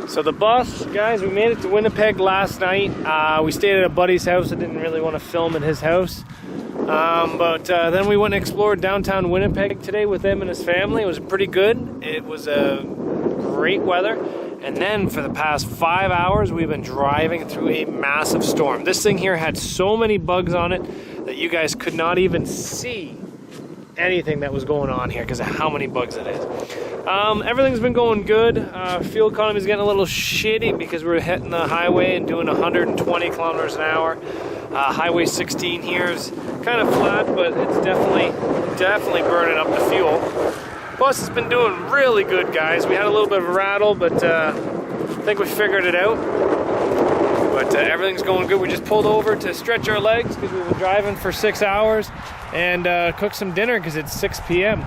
So the bus, guys, we made it to Winnipeg last night. We stayed at a buddy's house. I didn't really want to film at his house. But then we went and explored downtown Winnipeg today with him and his family. It was pretty good. It was great weather. And then for the past 5 hours, we've been driving through a massive storm. This thing here had so many bugs on it that you guys could not even see anything that was going on here because of how many bugs it is. Everything's been going good. Fuel economy is getting a little shitty because we're hitting the highway and doing 120 kilometers an hour. Highway 16 here is kind of flat, but it's definitely burning up the fuel. Bus has been doing really good, guys. We had a little bit of a rattle, but I think we figured it out. But everything's going good. We just pulled over to stretch our legs because we've been driving for 6 hours and cook some dinner because it's 6 p.m.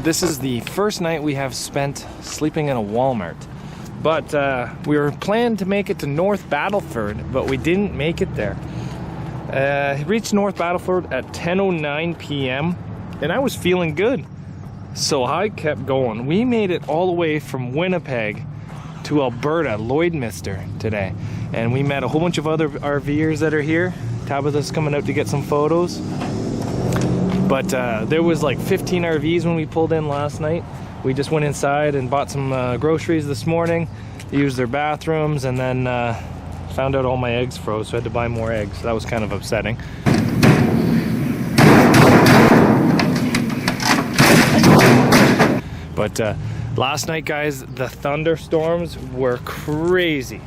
This is the first night we have spent sleeping in a Walmart. But we were planning to make it to North Battleford, but we didn't make it there. Reached North Battleford at 10:09 p.m. and I was feeling good. So I kept going. We made it all the way from Winnipeg to Alberta, Lloydminster today. And we met a whole bunch of other RVers that are here. Tabitha's coming out to get some photos. But there was like 15 RVs when we pulled in last night. We just went inside and bought some groceries this morning, used their bathrooms, and then found out all my eggs froze, so I had to buy more eggs. So that was kind of upsetting. But last night, guys, the thunderstorms were crazy.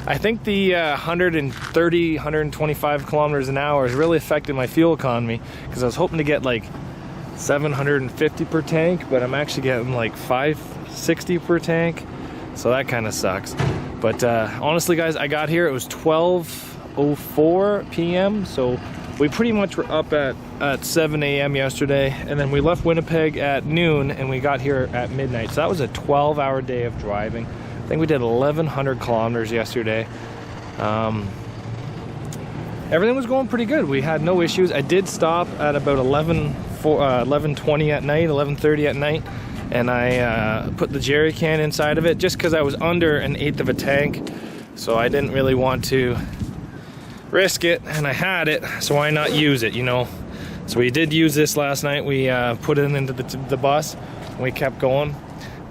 I think the 130, 125 kilometers an hour has really affected my fuel economy because I was hoping to get like 750 per tank, but I'm actually getting like 560 per tank. So that kind of sucks. But honestly, guys, I got here, it was 12:04 p.m. So we pretty much were up at 7 a.m. yesterday. And then we left Winnipeg at noon and we got here at midnight. So that was a 12-hour day of driving. I think we did 1,100 kilometers yesterday. Everything was going pretty good. We had no issues. I did stop at about 11:20 at night, 11:30 at night, and I put the jerry can inside of it just because I was under 1/8 of a tank, so I didn't really want to risk it, and I had it, so why not use it, you know? So we did use this last night. We put it into the bus, and we kept going.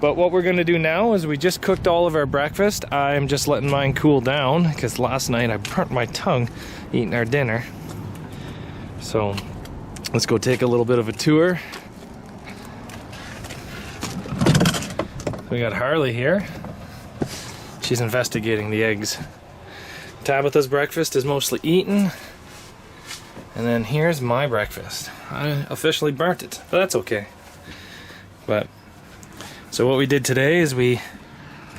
But what we're gonna do now is we just cooked all of our breakfast. I'm just letting mine cool down because last night I burnt my tongue eating our dinner. So let's go take a little bit of a tour. We got Harley here. She's investigating the eggs. Tabitha's breakfast is mostly eaten. And then here's my breakfast. I officially burnt it, but that's okay. So what we did today is we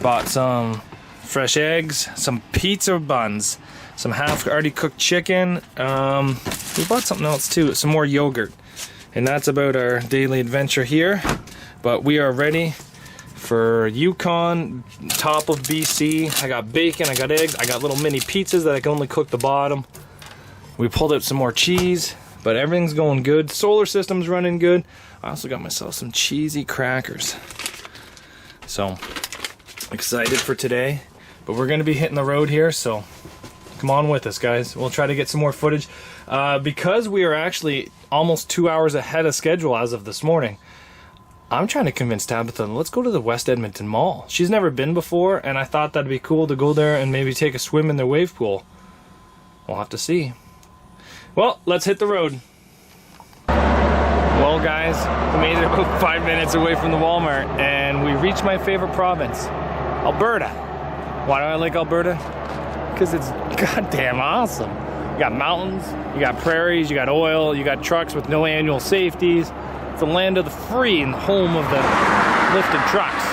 bought some fresh eggs, some pizza buns, some half already cooked chicken. We bought something else too, some more yogurt. And that's about our daily adventure here. But we are ready for Yukon, top of BC. I got bacon, I got eggs, I got little mini pizzas that I can only cook the bottom. We pulled out some more cheese, but everything's going good. Solar system's running good. I also got myself some cheesy crackers. So, excited for today, but we're gonna be hitting the road here, so come on with us, guys. We'll try to get some more footage. Because we are actually almost 2 hours ahead of schedule as of this morning, I'm trying to convince Tabitha, let's go to the West Edmonton Mall. She's never been before, and I thought that'd be cool to go there and maybe take a swim in their wave pool. We'll have to see. Well, let's hit the road. Well, guys, we made it about 5 minutes away from the Walmart, and we reached my favorite province, Alberta. Why do I like Alberta? Because it's goddamn awesome. You got mountains, you got prairies, you got oil, you got trucks with no annual safeties. It's the land of the free and home of the lifted trucks.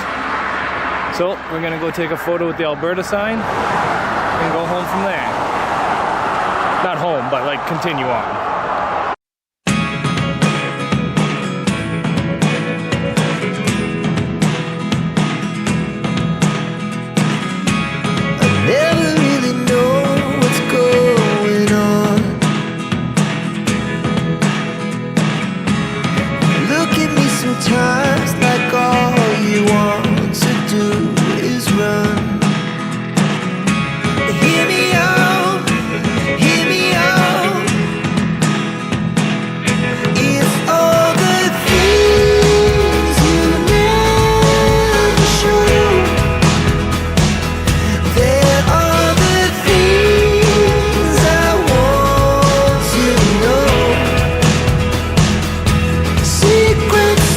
So we're gonna go take a photo with the Alberta sign and go home from there. Not home, but like continue on. Sometimes like all you want to do is run. Hear me out, hear me out. If all the things you never show, there are the things I want to know. Secrets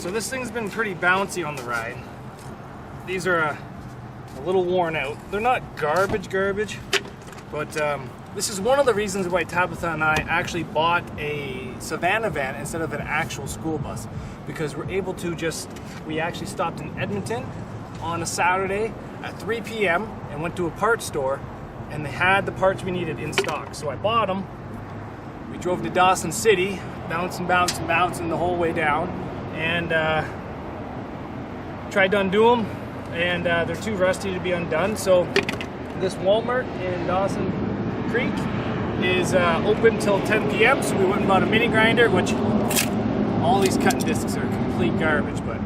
So this thing's been pretty bouncy on the ride. These are a little worn out. They're not garbage, but this is one of the reasons why Tabitha and I actually bought a Savannah van instead of an actual school bus, because we're able to we actually stopped in Edmonton on a Saturday at 3 p.m. and went to a parts store, and they had the parts we needed in stock. So I bought them. We drove to Dawson City, bouncing the whole way down, and tried to undo them, and they're too rusty to be undone. So this Walmart in Dawson Creek is open till 10 p.m. So we went and bought a mini grinder, which all these cutting discs are complete garbage, but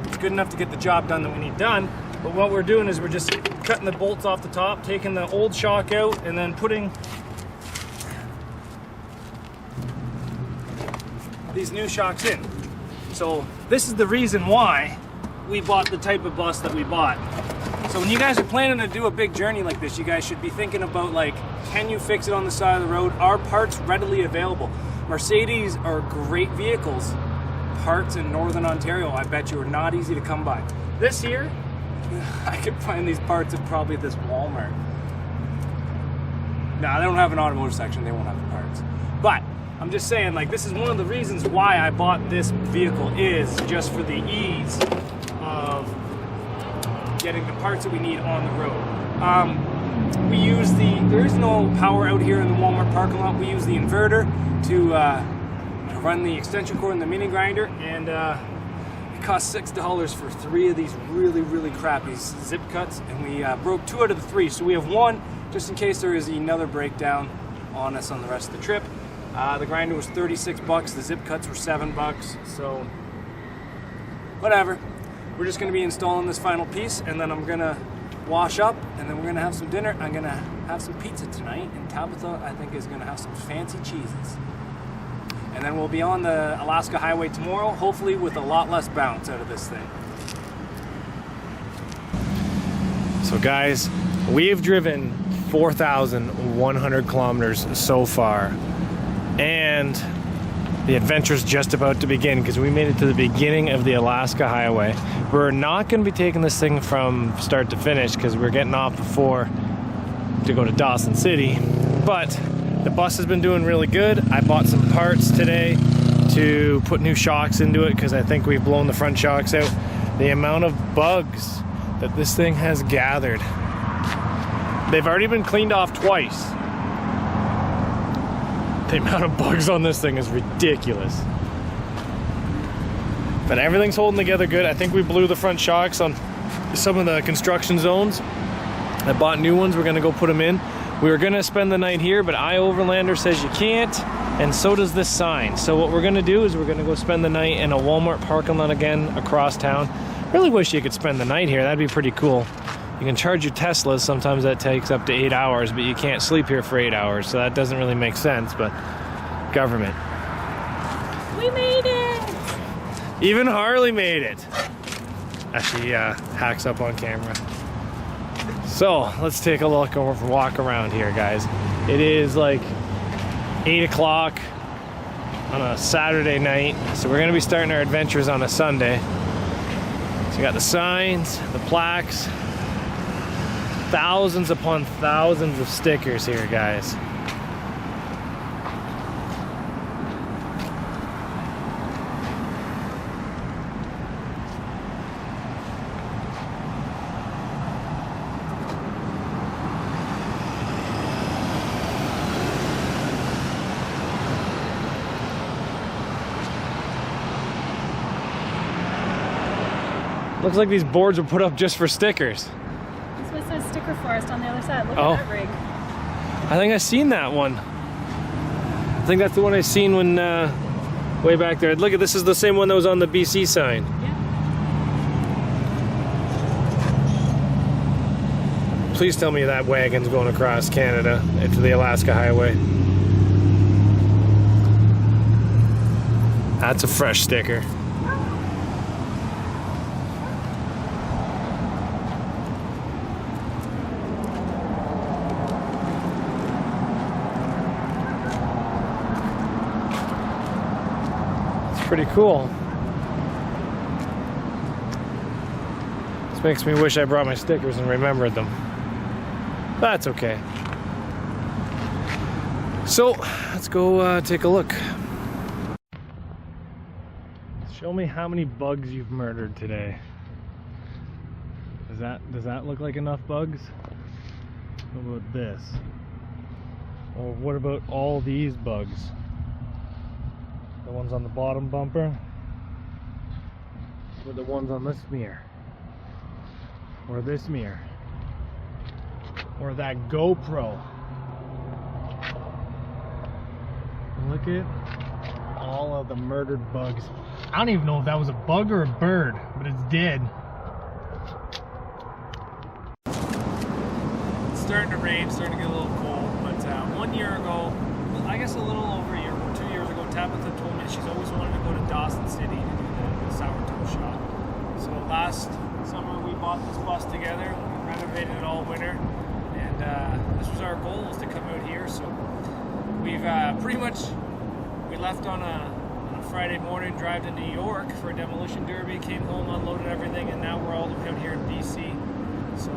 it's good enough to get the job done that we need done. But what we're doing is we're just cutting the bolts off the top, taking the old shock out, and then putting these new shocks in. So this is the reason why we bought the type of bus that we bought. So when you guys are planning to do a big journey like this, you guys should be thinking about, like, can you fix it on the side of the road? Are parts readily available? Mercedes are great vehicles. Parts in Northern Ontario, I bet you, are not easy to come by. This here, I could find these parts at probably this Walmart. Nah, they don't have an automotive section, they won't have the parts. But I'm just saying, like, this is one of the reasons why I bought this vehicle, is just for the ease of getting the parts that we need on the road. We use there is no power out here in the Walmart parking lot. We use the inverter to run the extension cord and the mini grinder, and it cost $6 for 3 of these really crappy zip cuts, and we broke 2 out of the 3, so we have 1 just in case there is another breakdown on us on the rest of the trip. The grinder was $36, the zip cuts were $7, so whatever. We're just going to be installing this final piece, and then I'm going to wash up, and then we're going to have some dinner. I'm going to have some pizza tonight, and Tabitha, I think, is going to have some fancy cheeses. And then we'll be on the Alaska Highway tomorrow, hopefully with a lot less bounce out of this thing. So guys, we've driven 4,100 kilometers so far, and the adventure's just about to begin, because we made it to the beginning of the Alaska Highway. We're not going to be taking this thing from start to finish because we're getting off before to go to Dawson City, but the bus has been doing really good. I bought some parts today to put new shocks into it because I think we've blown the front shocks out. The amount of bugs that this thing has gathered, they've already been cleaned off twice. The amount of bugs on this thing is ridiculous. But everything's holding together good. I think we blew the front shocks on some of the construction zones. I bought new ones. We're gonna go put them in. We were gonna spend the night here, but iOverlander says you can't, and so does this sign. So what we're gonna do is we're gonna go spend the night in a Walmart parking lot again across town. Really wish you could spend the night here. That'd be pretty cool. You can charge your Teslas. Sometimes that takes up to 8 hours, but you can't sleep here for 8 hours, so that doesn't really make sense, but government. We made it! Even Harley made it. Actually, hacks up on camera. So let's take a look or walk around here, guys. It is like 8 o'clock on a Saturday night, so we're gonna be starting our adventures on a Sunday. So we got the signs, the plaques, thousands upon thousands of stickers here, guys. Looks like these boards were put up just for stickers. This one says sticker forest on the other side. Look Oh. at that rig. I think I seen that one. I think that's the one I seen when way back there. Look at this is the same one that was on the BC sign. Yeah. Please tell me that wagon's going across Canada into the Alaska Highway. That's a fresh sticker. Pretty cool. This makes me wish I brought my stickers and remembered them. That's okay. So let's go take a look. Show me how many bugs you've murdered today. Does that look like enough bugs? What about this? Or what about all these bugs? The ones on the bottom bumper, or the ones on this mirror, or this mirror, or that GoPro. Look at all of the murdered bugs. I don't even know if that was a bug or a bird, but it's dead. It's starting to rain, starting to get a little cold, but 1 year ago, I guess a little over a year, 2 years ago, Tabitha told me she's always wanted to go to Dawson City to do the sourdough shop. So last summer we bought this bus together, we renovated it all winter, and this was our goal, was to come out here. So we've pretty much, we left on a Friday morning, drive to New York for a demolition derby, came home, unloaded everything, and now we're all the way out here in BC. So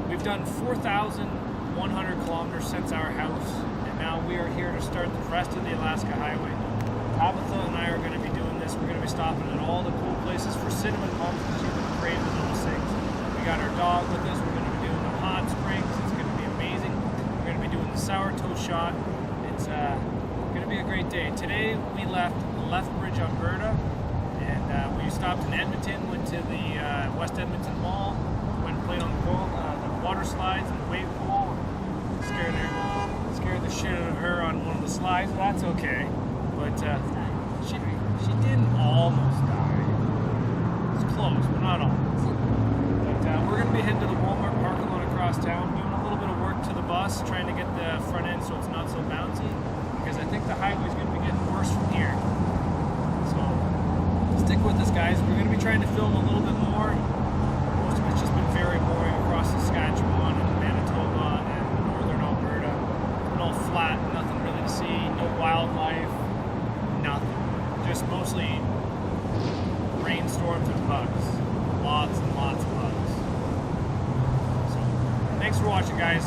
we've done 4,100 kilometers since our house. Now we are here to start the rest of the Alaska Highway. Tabitha and I are going to be doing this. We're going to be stopping at all the cool places for cinnamon bumps, because she's been craving those things. We got our dog with us. We're going to be doing the hot springs. It's going to be amazing. We're going to be doing the sourdough shot. It's going to be a great day. Today we left Lethbridge, Alberta, and we stopped in Edmonton, went to the West Edmonton Mall, went and played on the water slides and the wave pool, and scared the shit out of her on one of the slides. Well, that's okay, but she didn't almost die. It's close, but not almost. But we're going to be heading to the Walmart parking lot across town, doing a little bit of work to the bus, trying to get the front end so it's not so bouncy, because I think the highway's going to be getting worse from here. So stick with us, guys. We're going to be trying to film a little bit more. Most of it's just been very boring across Saskatchewan and Manitoba and northern Alberta. All flat, nothing really to see, no wildlife, nothing. Just mostly rainstorms and bugs. Lots and lots of bugs. So, thanks for watching, guys.